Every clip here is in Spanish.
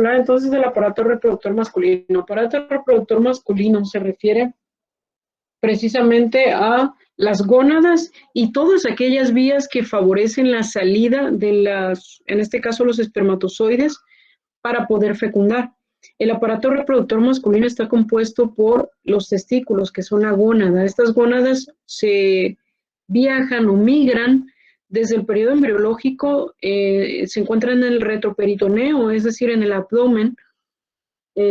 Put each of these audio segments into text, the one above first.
hablar entonces del aparato reproductor masculino. Aparato reproductor masculino se refiere precisamente a las gónadas y todas aquellas vías que favorecen la salida de las, en este caso los espermatozoides, para poder fecundar. El aparato reproductor masculino está compuesto por los testículos, que son la gónada. Estas gónadas se viajan o migran desde el periodo embriológico, se encuentran en el retroperitoneo, es decir, en el abdomen,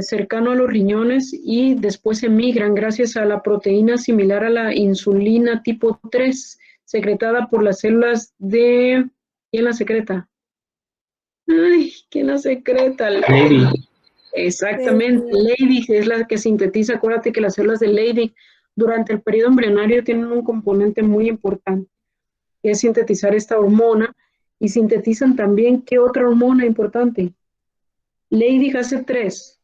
cercano a los riñones, y después emigran gracias a la proteína similar a la insulina tipo 3, secretada por las células de... ¿Quién la secreta? Ay, ¿quién la secreta? Leydig. Exactamente, Leydig es la que sintetiza. Acuérdate que las células de Leydig durante el periodo embrionario tienen un componente muy importante, que es sintetizar esta hormona, y sintetizan también, ¿qué otra hormona importante? Leydig hace 3.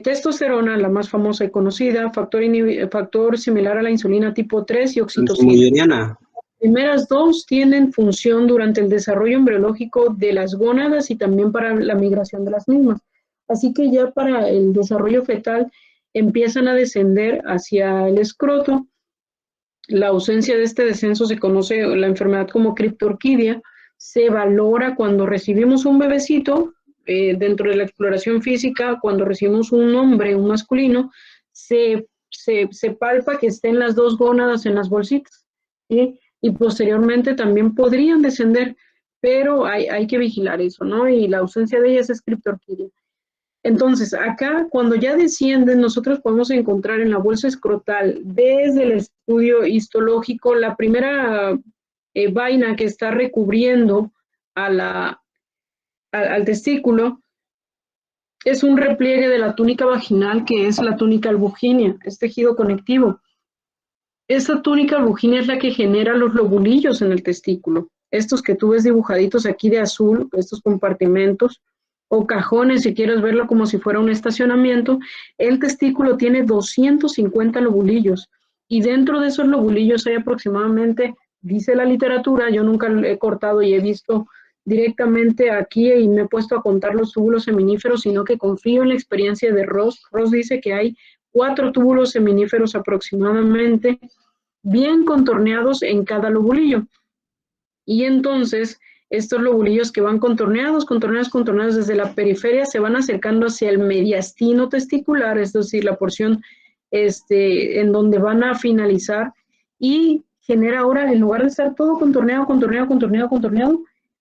Testosterona, la más famosa y conocida, factor similar a la insulina tipo 3 y oxitocina. Las primeras 2 tienen función durante el desarrollo embriológico de las gónadas y también para la migración de las mismas. Así que ya para el desarrollo fetal empiezan a descender hacia el escroto. La ausencia de este descenso se conoce la enfermedad como criptorquidia. Se valora cuando recibimos un bebecito. Dentro de la exploración física, cuando recibimos un hombre, un masculino, se palpa que estén las 2 gónadas en las bolsitas, ¿sí? Y posteriormente también podrían descender, pero hay que vigilar eso, ¿no? Y la ausencia de ellas es criptorquidia. Entonces, acá, cuando ya descienden, nosotros podemos encontrar en la bolsa escrotal, desde el estudio histológico, la primera vaina que está recubriendo al testículo es un repliegue de la túnica vaginal, que es la túnica albugínea, es tejido conectivo. Esta túnica albugínea es la que genera los lobulillos en el testículo, estos que tú ves dibujaditos aquí de azul, estos compartimentos o cajones, si quieres verlo como si fuera un estacionamiento. El testículo tiene 250 lobulillos, y dentro de esos lobulillos hay aproximadamente, dice la literatura, yo nunca lo he cortado y he visto directamente aquí y me he puesto a contar los túbulos seminíferos, sino que confío en la experiencia de Ross. Ross dice que hay 4 túbulos seminíferos aproximadamente, bien contorneados en cada lobulillo. Y entonces, estos lobulillos que van contorneados desde la periferia, se van acercando hacia el mediastino testicular, es decir, la porción en donde van a finalizar, y genera ahora, en lugar de estar todo contorneado,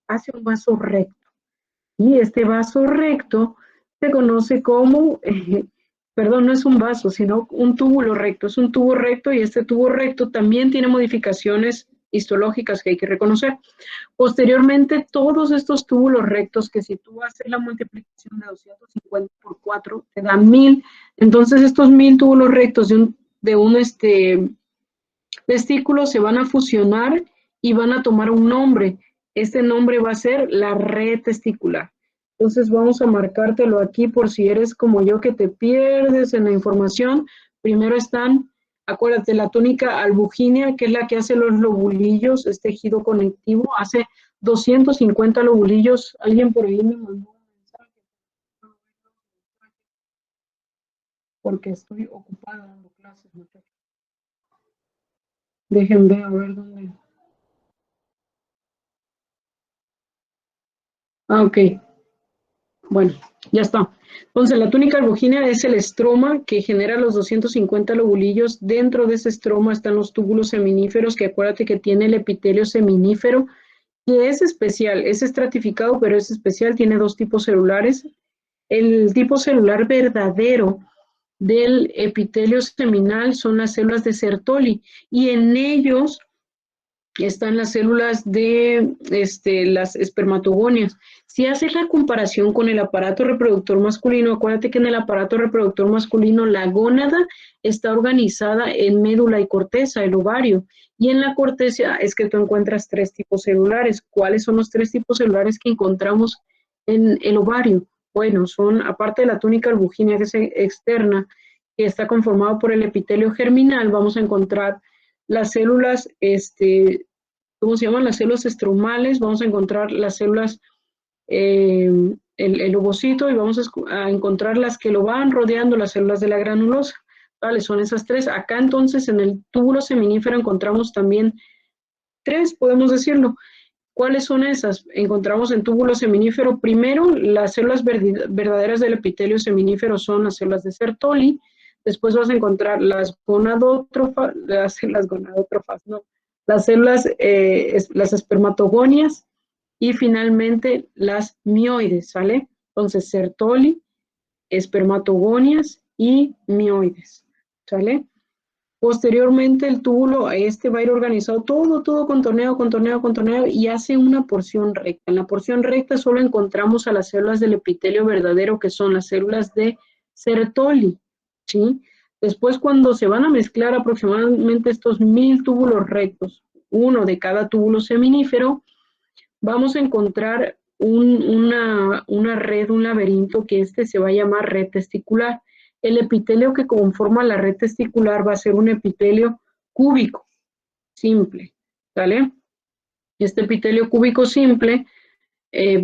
hace un vaso recto. Y este vaso recto se conoce como, perdón, no es un vaso, sino un túbulo recto. Es un tubo recto, y este tubo recto también tiene modificaciones histológicas que hay que reconocer. Posteriormente, todos estos túbulos rectos, que si tú haces la multiplicación de 250 por 4, te da 1000. Entonces, estos 1000 túbulos rectos de un testículo se van a fusionar y van a tomar un nombre. Este nombre va a ser la red testicular. Entonces vamos a marcártelo aquí por si eres como yo, que te pierdes en la información. Primero están, acuérdate, la túnica albugínea, que es la que hace los lobulillos, es tejido conectivo, hace 250 lobulillos. Alguien por ahí me mandó un mensaje, porque estoy ocupada dando clases, muchachos. Déjenme a ver dónde. Ah, ok. Bueno, ya está. Entonces, la túnica albugínea es el estroma que genera los 250 lobulillos. Dentro de ese estroma están los túbulos seminíferos, que acuérdate que tiene el epitelio seminífero, que es especial, es estratificado, pero es especial, tiene 2 tipos celulares. El tipo celular verdadero del epitelio seminal son las células de Sertoli, y en ellos están las células de las espermatogonias. Si haces la comparación con el aparato reproductor masculino, acuérdate que en el aparato reproductor masculino la gónada está organizada en médula y corteza, el ovario, y en la corteza es que tú encuentras 3 tipos celulares. ¿Cuáles son los 3 tipos celulares que encontramos en el ovario? Bueno, son, aparte de la túnica albugínea, que es externa, que está conformado por el epitelio germinal, vamos a encontrar las células, ¿cómo se llaman? Las células estromales, vamos a encontrar las células el ovocito y vamos a encontrar las que lo van rodeando, las células de la granulosa. Vale, son esas tres. Acá entonces en el túbulo seminífero encontramos también tres, podemos decirlo. ¿Cuáles son esas? Encontramos en túbulo seminífero, primero, las células verdaderas del epitelio seminífero son las células de Sertoli, después vas a encontrar las gonadótrofas, no, las células, las espermatogonias y finalmente las mioides, ¿sale? Entonces, Sertoli, espermatogonias y mioides, ¿sale? Posteriormente el túbulo va a ir organizado todo contorneado y hace una porción recta. En la porción recta solo encontramos a las células del epitelio verdadero que son las células de Sertoli, ¿sí? Después cuando se van a mezclar aproximadamente estos 1000 túbulos rectos, uno de cada túbulo seminífero, vamos a encontrar una red, un laberinto que se va a llamar red testicular. El epitelio que conforma la red testicular va a ser un epitelio cúbico, simple, ¿vale? Este epitelio cúbico simple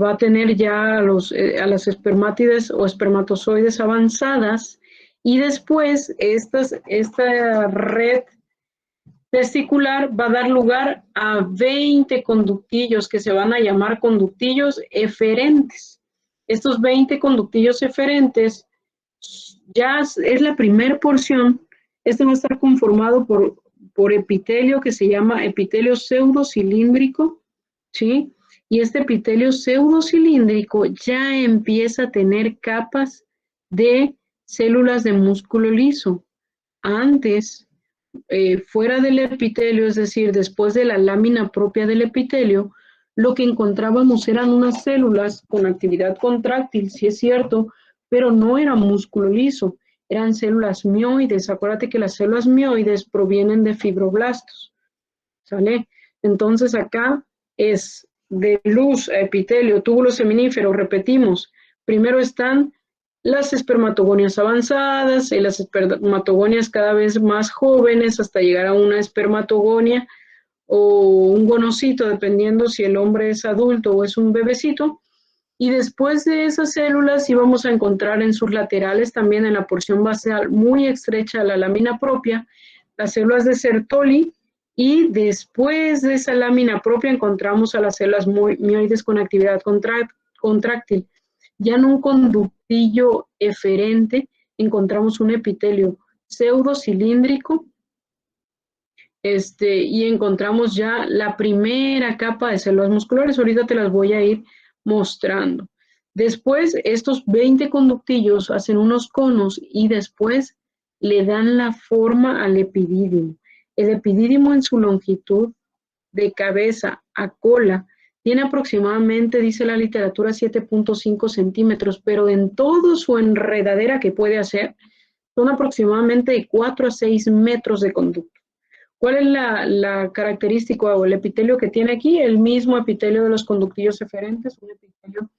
va a tener ya a las espermátides o espermatozoides avanzadas y después esta red testicular va a dar lugar a 20 conductillos que se van a llamar conductillos eferentes. Estos 20 conductillos eferentes ya es la primera porción. Este va a estar conformado por epitelio que se llama epitelio pseudocilíndrico, ¿sí? Y este epitelio pseudocilíndrico ya empieza a tener capas de células de músculo liso. Antes, fuera del epitelio, es decir, después de la lámina propia del epitelio, lo que encontrábamos eran unas células con actividad contráctil, sí es cierto, pero no era músculo liso, eran células mioides. Acuérdate que las células mioides provienen de fibroblastos, ¿sale? Entonces acá es de luz a epitelio, túbulo seminífero, repetimos, primero están las espermatogonias avanzadas y las espermatogonias cada vez más jóvenes hasta llegar a una espermatogonia o un gonocito, dependiendo si el hombre es adulto o es un bebecito. Y después de esas células íbamos a encontrar en sus laterales, también en la porción basal muy estrecha a la lámina propia, las células de Sertoli, y después de esa lámina propia encontramos a las células mioides con actividad contráctil. Ya en un conductillo eferente encontramos un epitelio pseudocilíndrico, y encontramos ya la primera capa de células musculares. Ahorita te las voy a ir mostrando. Después, estos 20 conductillos hacen unos conos y después le dan la forma al epidídimo. El epidídimo en su longitud de cabeza a cola tiene aproximadamente, dice la literatura, 7.5 centímetros, pero en todo su enredadera que puede hacer, son aproximadamente de 4 a 6 metros de conducto. ¿Cuál es la característica o el epitelio que tiene aquí? El mismo epitelio de los conductillos eferentes, un epitelio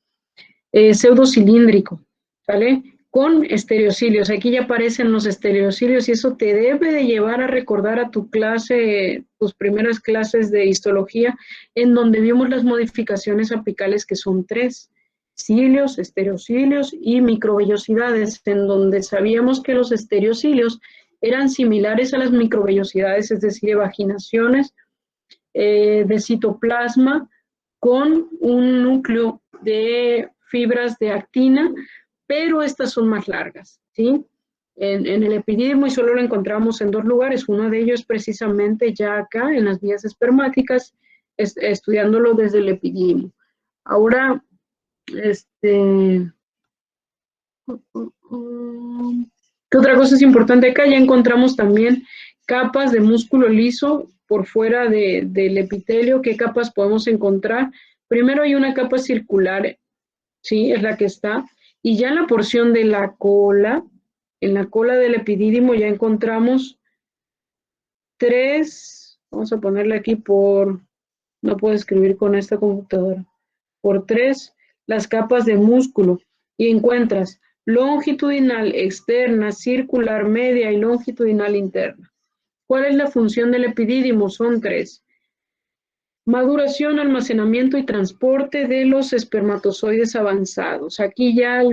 pseudocilíndrico, ¿vale? Con estereocilios. Aquí ya aparecen los estereocilios y eso te debe de llevar a recordar a tu clase, tus primeras clases de histología, en donde vimos las modificaciones apicales que son 3, cilios, estereocilios y microvellosidades, en donde sabíamos que los estereocilios eran similares a las microvellosidades, es decir, evaginaciones de citoplasma con un núcleo de fibras de actina, pero estas son más largas, ¿sí? En el epidídimo, y solo lo encontramos en 2 lugares, uno de ellos precisamente ya acá en las vías espermáticas, estudiándolo desde el epidídimo. Ahora, ¿qué otra cosa es importante acá? Ya encontramos también capas de músculo liso por fuera del epitelio. ¿Qué capas podemos encontrar? Primero hay una capa circular, ¿sí? Es la que está. Y ya en la porción de la cola, en la cola del epidídimo ya encontramos 3, vamos a ponerle aquí no puedo escribir con esta computadora, por 3 las capas de músculo y encuentras longitudinal externa, circular media y longitudinal interna. ¿Cuál es la función del epidídimo? Son 3. Maduración, almacenamiento y transporte de los espermatozoides avanzados. Aquí ya hay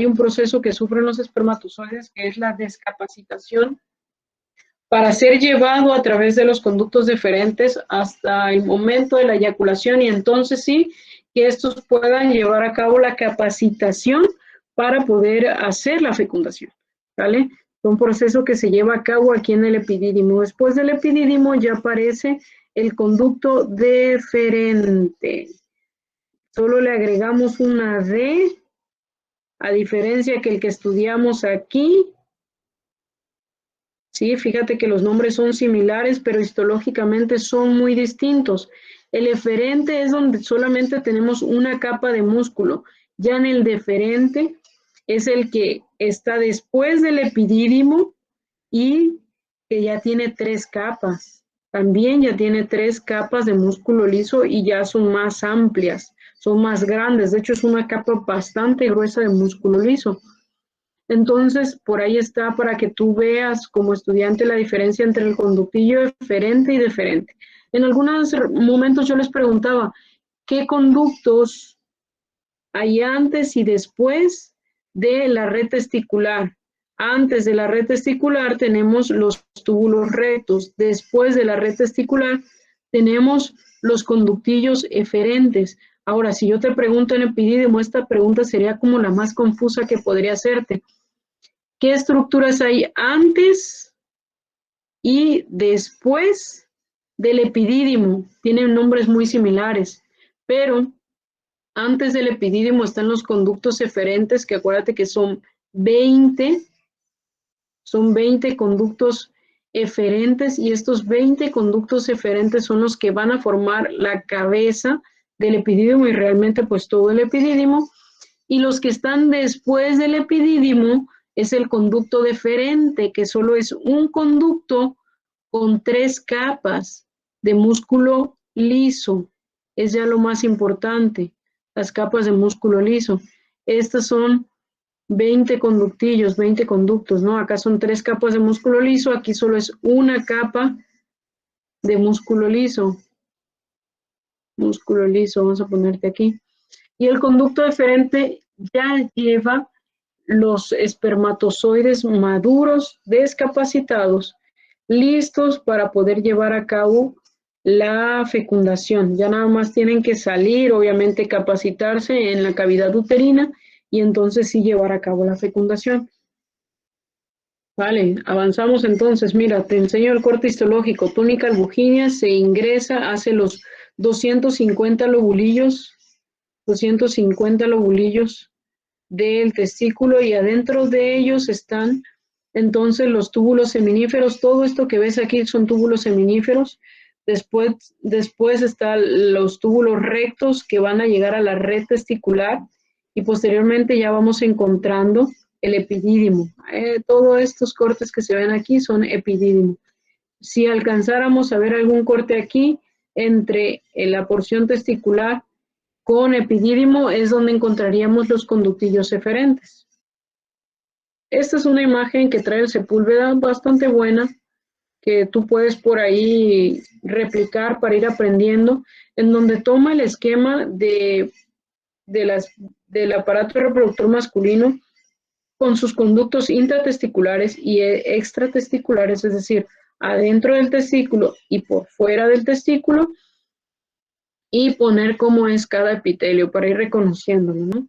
un proceso que sufren los espermatozoides, que es la descapacitación, para ser llevado a través de los conductos deferentes hasta el momento de la eyaculación, y entonces sí, que estos puedan llevar a cabo la capacitación para poder hacer la fecundación, ¿vale? Un proceso que se lleva a cabo aquí en el epidídimo. Después del epidídimo ya aparece el conducto deferente. Solo le agregamos una D, a diferencia que el que estudiamos aquí. Sí, fíjate que los nombres son similares, pero histológicamente son muy distintos. El eferente es donde solamente tenemos una capa de músculo. Ya en el deferente es el que está después del epidídimo y que ya tiene 3 capas. También ya tiene 3 capas de músculo liso y ya son más amplias, son más grandes. De hecho, es una capa bastante gruesa de músculo liso. Entonces, por ahí está para que tú veas como estudiante la diferencia entre el conductillo eferente y deferente. En algunos momentos yo les preguntaba, ¿qué conductos hay antes y después de la red testicular? Antes de la red testicular tenemos los túbulos rectos. Después de la red testicular tenemos los conductillos eferentes. Ahora, si yo te pregunto en epidídimo, esta pregunta sería como la más confusa que podría hacerte. ¿Qué estructuras hay antes y después del epidídimo? Tienen nombres muy similares, pero antes del epidídimo están los conductos eferentes, que acuérdate que son 20 conductos eferentes, y estos 20 conductos eferentes son los que van a formar la cabeza del epidídimo y realmente pues todo el epidídimo. Y los que están después del epidídimo es el conducto deferente, que solo es un conducto con 3 capas de músculo liso. Es ya lo más importante, las capas de músculo liso. Estas son 20 conductillos, 20 conductos, ¿no? Acá son 3 capas de músculo liso, aquí solo es una capa de músculo liso. Músculo liso, vamos a ponerte aquí. Y el conducto deferente ya lleva los espermatozoides maduros, descapacitados, listos para poder llevar a cabo la fecundación. Ya nada más tienen que salir, obviamente capacitarse en la cavidad uterina y entonces sí llevar a cabo la fecundación. Vale, avanzamos entonces. Mira, te enseño el corte histológico. Túnica albuginea se ingresa, hace los 250 lobulillos del testículo, y adentro de ellos están entonces los túbulos seminíferos. Todo esto que ves aquí son túbulos seminíferos. Después están los túbulos rectos que van a llegar a la red testicular, y posteriormente ya vamos encontrando el epidídimo. Todos estos cortes que se ven aquí son epidídimo. Si alcanzáramos a ver algún corte aquí entre la porción testicular con epidídimo, es donde encontraríamos los conductillos eferentes. Esta es una imagen que trae el Sepúlveda bastante buena, que tú puedes por ahí replicar para ir aprendiendo, en donde toma el esquema del aparato reproductor masculino con sus conductos intratesticulares y extratesticulares, es decir, adentro del testículo y por fuera del testículo, y poner cómo es cada epitelio para ir reconociéndolo, ¿no?